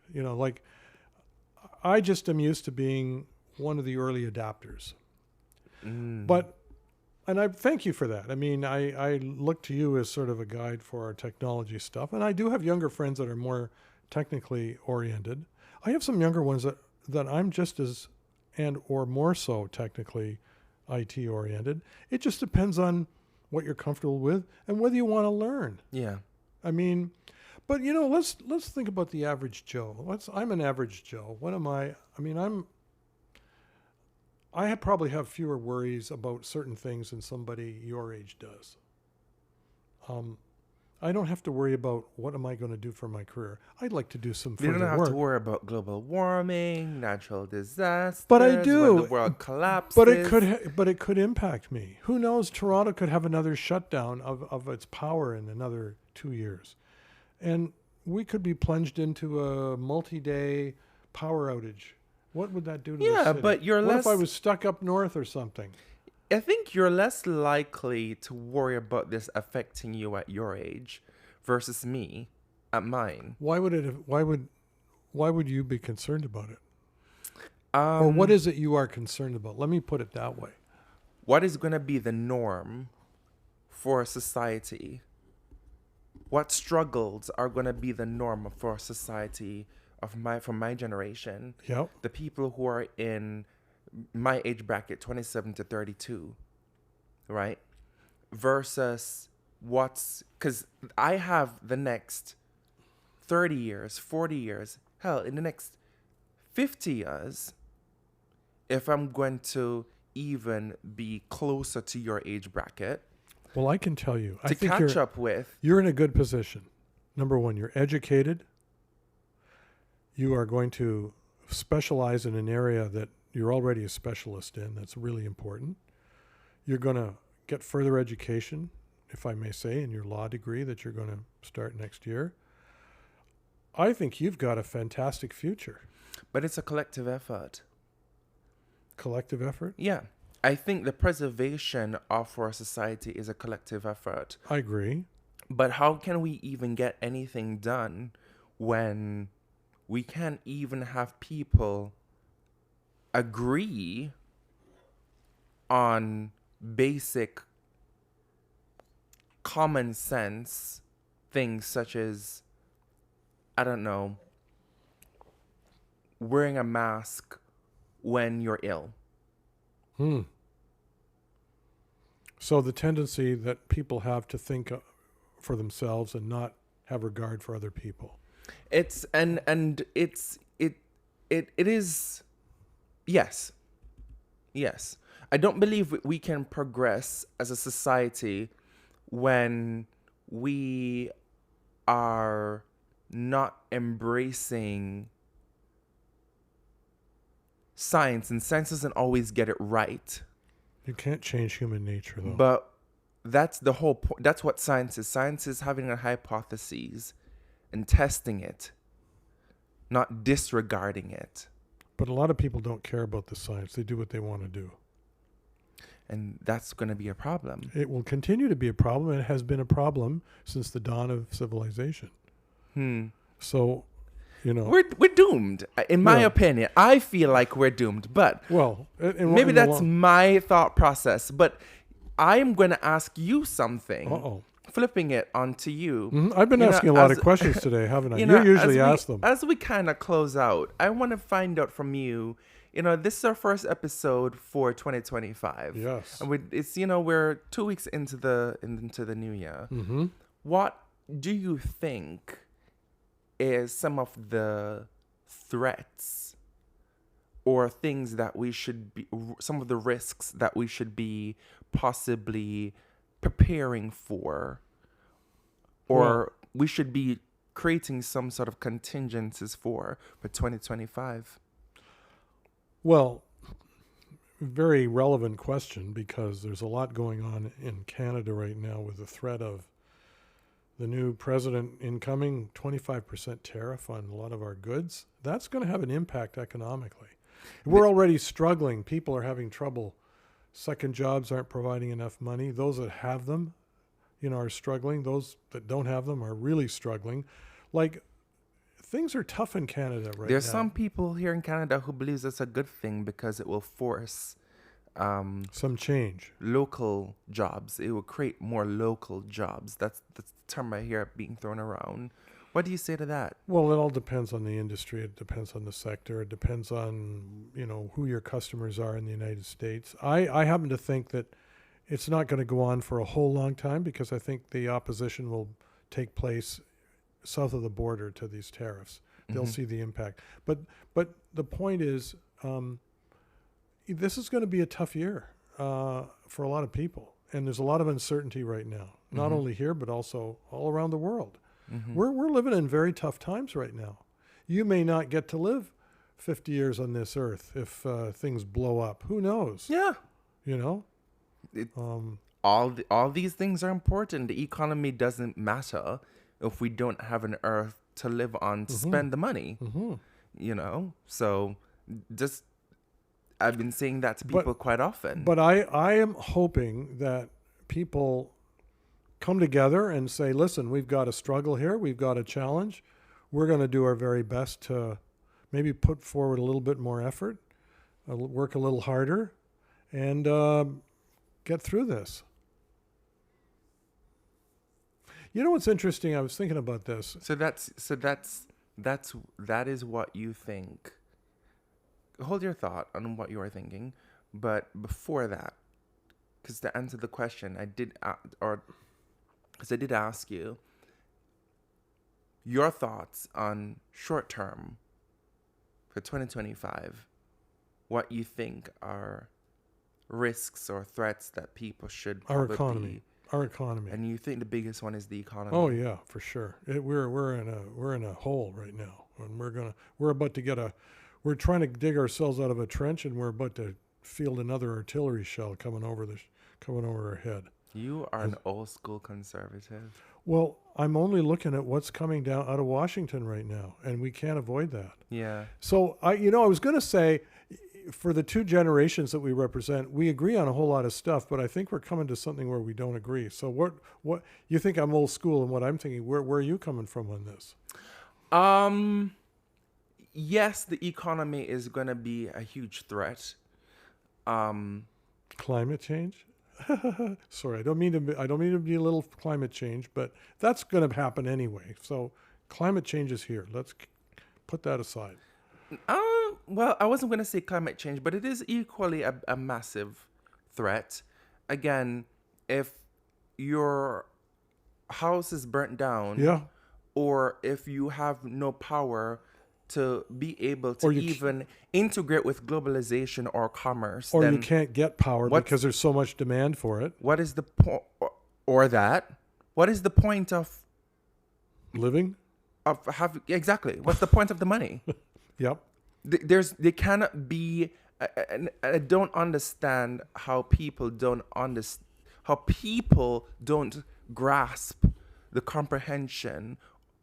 I just am used to being one of the early adapters. And I thank you for that. I look to you as sort of a guide for our technology stuff. And I do have younger friends that are more technically oriented. I have some younger ones that I'm just as or more so technically IT oriented. It just depends on what you're comfortable with and whether you want to learn. Yeah. But let's think about the average Joe. I'm an average Joe. What am I? I probably have fewer worries about certain things than somebody your age does. I don't have to worry about what am I going to do for my career. I'd like to do some further work. You don't have to worry about global warming, natural disasters. But I do. When the world collapses. But it could impact me. Who knows? Toronto could have another shutdown of its power in another 2 years, and we could be plunged into a multi-day power outage. What would that do to the city? Yeah, but what if I was stuck up north or something? I think you're less likely to worry about this affecting you at your age versus me at mine. Why would you be concerned about it? Or what is it you are concerned about? Let me put it that way. What is going to be the norm for society? What struggles are going to be the norm for society from my generation? Yep. The people who are in my age bracket, 27 to 32, right? Versus because I have the next 30 years, 40 years, hell, in the next 50 years, if I'm going to even be closer to your age bracket. Well, I can tell you. To catch up with. You're in a good position. Number one, you're educated. You are going to specialize in an area that you're already a specialist in. That's really important. You're going to get further education, if I may say, in your law degree that you're going to start next year. I think you've got a fantastic future. But it's a collective effort. Collective effort? Yeah. I think the preservation of our society is a collective effort. I agree. But how can we even get anything done when we can't even have people agree on basic common sense things such as, I don't know, wearing a mask when you're ill? So the tendency that people have to think for themselves and not have regard for other people. It's and it is, yes. Yes. I don't believe we can progress as a society when we are not embracing science, and science doesn't always get it right. You can't change human nature, though. But that's the whole point. That's what science is. Science is having a hypothesis and testing it, not disregarding it. But a lot of people don't care about the science. They do what they want to do. And that's going to be a problem. It will continue to be a problem, and it has been a problem since the dawn of civilization. So, you know, We're doomed. In my Yeah. opinion, I feel like we're doomed. But well, maybe that's my thought process. But I'm going to ask you something. Uh-oh. Flipping it onto you. I've been You know, asking a lot as- of questions today, haven't I? You know, usually as we, ask them. As we kind of close out, I want to find out from you. You know, this is our first episode for 2025. Yes. And it's, you know, we're 2 weeks into the new year. Mm-hmm. What do you think is some of the threats or things that we should be, some of the risks that we should be possibly preparing for, or we should be creating some sort of contingencies for 2025? Well, very relevant question, because there's a lot going on in Canada right now with the threat of the new president incoming, 25% tariff on a lot of our goods. That's going to have an impact economically. We're already struggling. People are having trouble. Second jobs aren't providing enough money. Those that have them, you know, are struggling. Those that don't have them are really struggling. Like, things are tough in Canada right now. There's some people here in Canada who believes that's a good thing because it will force some change. local jobs. It will create more local jobs. That's the term I hear being thrown around. What do you say to that? Well, it all depends on the industry. It depends on the sector. It depends on, you know, who your customers are in the United States. I happen to think that it's not going to go on for a whole long time, because I think the opposition will take place south of the border to these tariffs. They'll see the impact. But the point is, this is going to be a tough year for a lot of people. And there's a lot of uncertainty right now, not only here, but also all around the world. We're living in very tough times right now. You may not get to live 50 years on this earth if things blow up. Who knows? Yeah. You know? All these things are important. The economy doesn't matter if we don't have an earth to live on to spend the money. You know? So just, I've been saying that to people quite often. But I am hoping that people come together and say, listen, we've got a struggle here. We've got a challenge. We're going to do our very best to maybe put forward a little bit more effort, work a little harder, and get through this. You know what's interesting? I was thinking about this. That is what you think. Hold your thought on what you are thinking, but before that, because to answer the question, I did ask you your thoughts on short term for 2025. What you think are risks or threats that people should probably Our economy. And you think the biggest one is the economy? Oh yeah, for sure. We're in a hole right now, and we're trying to dig ourselves out of a trench, and we're about to field another artillery shell coming over our head. You are an old school conservative. Well, I'm only looking at what's coming down out of Washington right now, and we can't avoid that. Yeah. So I was going to say, for the two generations that we represent, we agree on a whole lot of stuff, but I think we're coming to something where we don't agree. So what you think I'm old school, and what I'm thinking, where are you coming from on this? Yes, the economy is going to be a huge threat. Climate change? Sorry, I don't mean to be a little climate change, but that's going to happen anyway. So climate change is here. Let's put that aside. Well, I wasn't going to say climate change, but it is equally a massive threat. Again, if your house is burnt down, Yeah. or if you have no power to be able to Or you even integrate with globalization or commerce, Or then you can't get power what's- because there's so much demand for it. what is the point? Or that? What is the point of Living? having exactly? What's the point of the money? Yep. There cannot be. I don't understand how people don't grasp the comprehension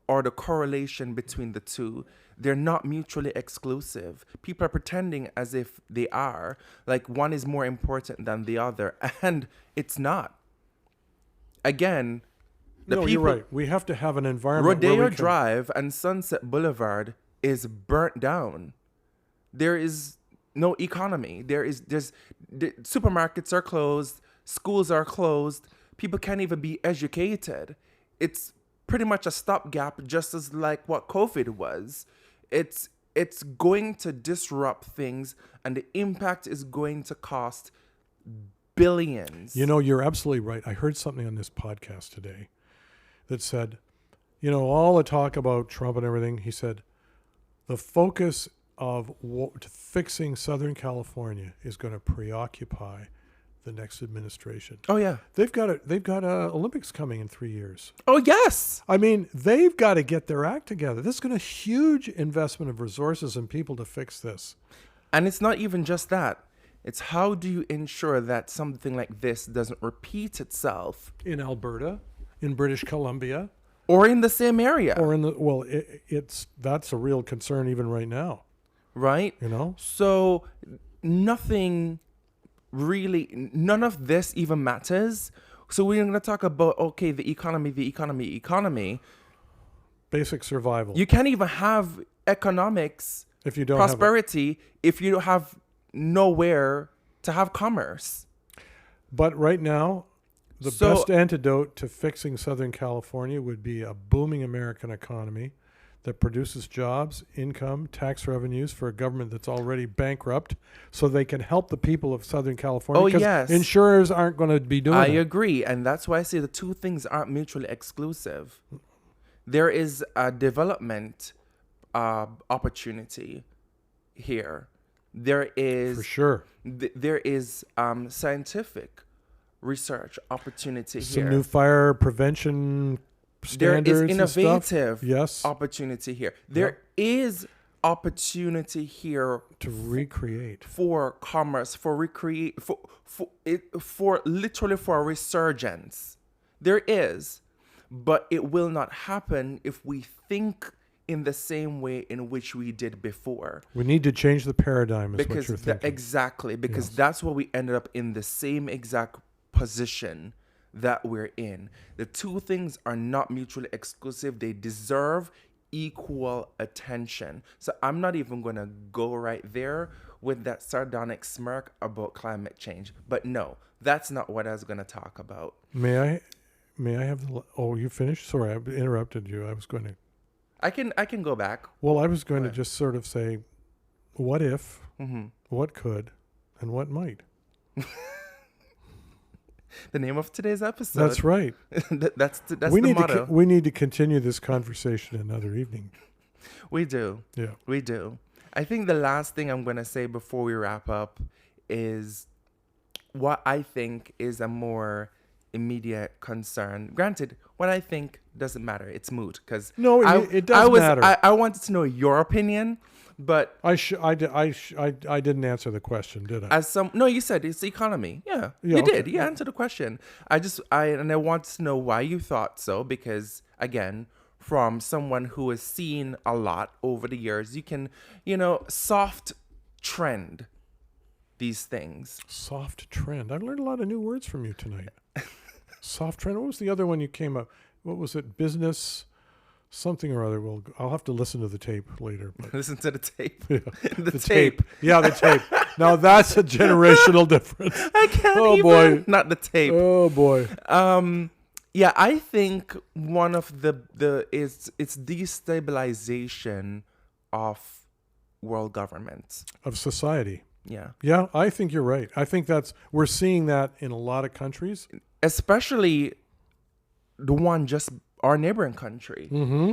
or the correlation between the two. They're not mutually exclusive. People are pretending as if they are, like one is more important than the other, and it's not. Again, No, you're right. We have to have an environment where Rodeo we can, Drive and Sunset Boulevard is burnt down. There is no economy. The supermarkets are closed, schools are closed. People can't even be educated. It's pretty much a stopgap, just as like what COVID was. It's going to disrupt things, and the impact is going to cost billions. You know, you're absolutely right. I heard something on this podcast today that said, you know, all the talk about Trump and everything, he said, the focus of fixing Southern California is going to preoccupy the next administration. Oh yeah. They've got Olympics coming in 3 years. Oh yes. I mean, they've got to get their act together. This is going to huge investment of resources and people to fix this. And it's not even just that. It's how do you ensure that something like this doesn't repeat itself In Alberta, in British Columbia, or in the same area, or in that's a real concern even right now. right? You know? So none of this even matters. So we're going to talk about, okay, the economy. Basic survival. You can't even have economics, if you don't prosperity, if you have nowhere to have commerce. But right now, the So- best antidote to fixing Southern California would be a booming American economy that produces jobs, income, tax revenues for a government that's already bankrupt, so they can help the people of Southern California. Oh, 'cause yes. insurers aren't going to be doing I it. agree. And that's why I say the two things aren't mutually exclusive. There is a development opportunity here. There is For sure. there is scientific research opportunity Some here. new fire prevention There standards is and stuff. innovative Yes. opportunity here. There is opportunity here To recreate. for commerce, for literally for a resurgence. There is, but it will not happen if we think in the same way in which we did before. We need to change the paradigm, is what Because you're thinking. exactly, because Yes. that's why we ended up in the same exact position that we're in. The two things are not mutually exclusive. They deserve equal attention. So I'm not even going to go right there with that sardonic smirk about climate change. But no, that's not what I was going to talk about. May I have the... Oh, you finished? Sorry, I interrupted you. I was going to... I can go back. Well, I was going Go to ahead. just sort of say, what if, hmm what could, and what might. The name of today's episode. That's right. that's we the need motto. we need to continue this conversation another evening. We do. Yeah. We do. I think the last thing I'm going to say before we wrap up is what I think is a more immediate concern. Granted, what I think doesn't matter. It's moot because No, it does matter. I wanted to know your opinion, but I didn't answer the question, did I? no, you said it's the economy. Yeah, Yeah, you okay. did. You answered the question. I wanted to know why you thought so because again, from someone who has seen a lot over the years, you can, soft trend these things. Soft trend. I've learned a lot of new words from you tonight. Soft trend. What was the other one you came up? What was it? Business something or other. Well, I'll have to listen to the tape later. But Listen to the tape. yeah. The tape. Yeah, the tape. Now that's a generational difference. I can't Oh, even. boy. Not the tape. Oh boy. Yeah, I think one of it's destabilization of world governments. Of society. Yeah. Yeah, I think you're right. I think we're seeing that in a lot of countries. Especially the one just our neighboring country. Mm-hmm.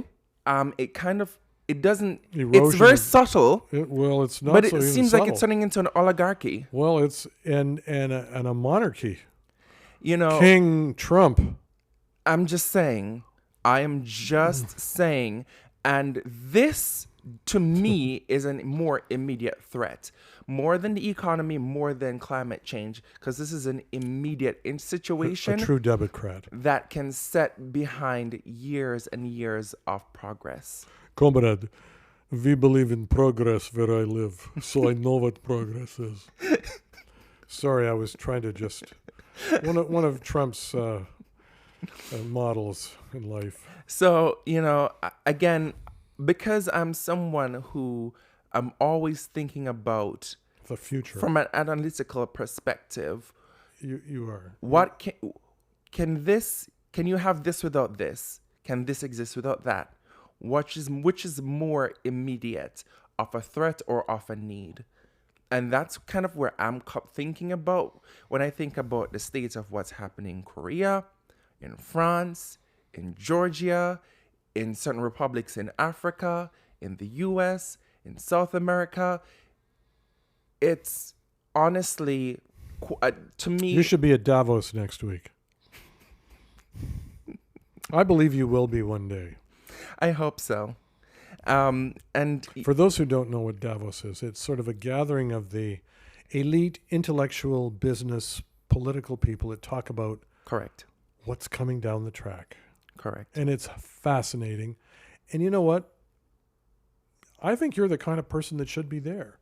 It doesn't. It's Erosion very of- subtle, It's not. but so it even seems like subtle. it's turning into an oligarchy. Well, it's and a monarchy. You know, King Trump. I'm just saying. I am just saying, and this to me is a more immediate threat, more than the economy, more than climate change, because this is an immediate A situation true Democrat. that can set behind years and years of progress. Comrade, we believe in progress where I live, so I know what progress is. Sorry, I was trying to just one of Trump's models in life. So, again, because I'm someone who I'm always thinking about The future. from an analytical perspective, You are. what can you have this without this? Can this exist without that? Which is more immediate, of a threat or of a need? And that's kind of where I'm thinking about when I think about the state of what's happening in Korea, in France, in Georgia, in certain republics in Africa, in the US, in South America. It's honestly, to me, You should be at Davos next week. I believe you will be one day. I hope so. And For those who don't know what Davos is, it's sort of a gathering of the elite intellectual, business, political people that talk about correct. what's coming down the track. Correct. And it's fascinating. And you know what? I think you're the kind of person that should be there.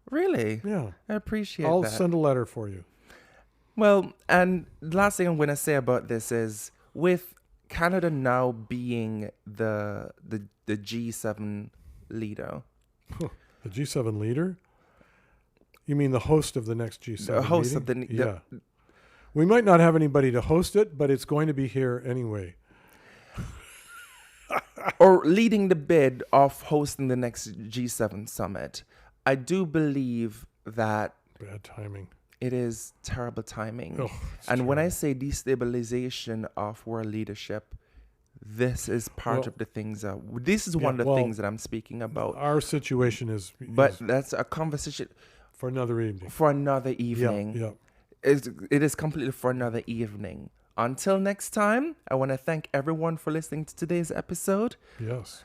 Really? Yeah. I appreciate I'll that. send a letter for you. Well, and the last thing I'm going to say about this is with Canada now being the G7 leader, The G7 leader? You mean the host of the next G7 the host of meeting? the Yeah. We might not have anybody to host it, but it's going to be here anyway. or leading the bid of hosting the next G7 summit, I do believe that Bad timing. it is terrible timing. Oh, it's And when I terrible. say destabilization of world leadership, this is part Well, of the things this is one of the well, things that I'm speaking about. Our situation is But that's a conversation for another evening. for another evening. Yeah. It is completely for another evening. Until next time, I want to thank everyone for listening to today's episode. Yes.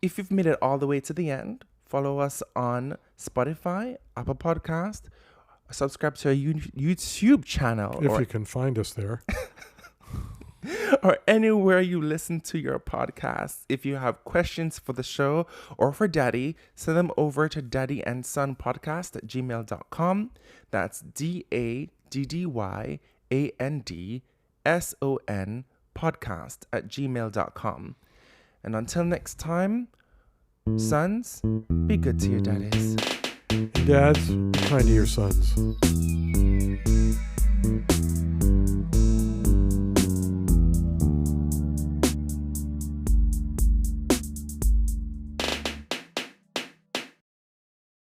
If you've made it all the way to the end, follow us on Spotify, Apple Podcast, subscribe to our YouTube channel, If you can find us there. or anywhere you listen to your podcasts. If you have questions for the show or for Daddy, send them over to daddyandsonpodcast@gmail.com. That's DADDYANDSON podcast@gmail.com. And until next time, sons, be good to your daddies. Dads, be kind to your sons.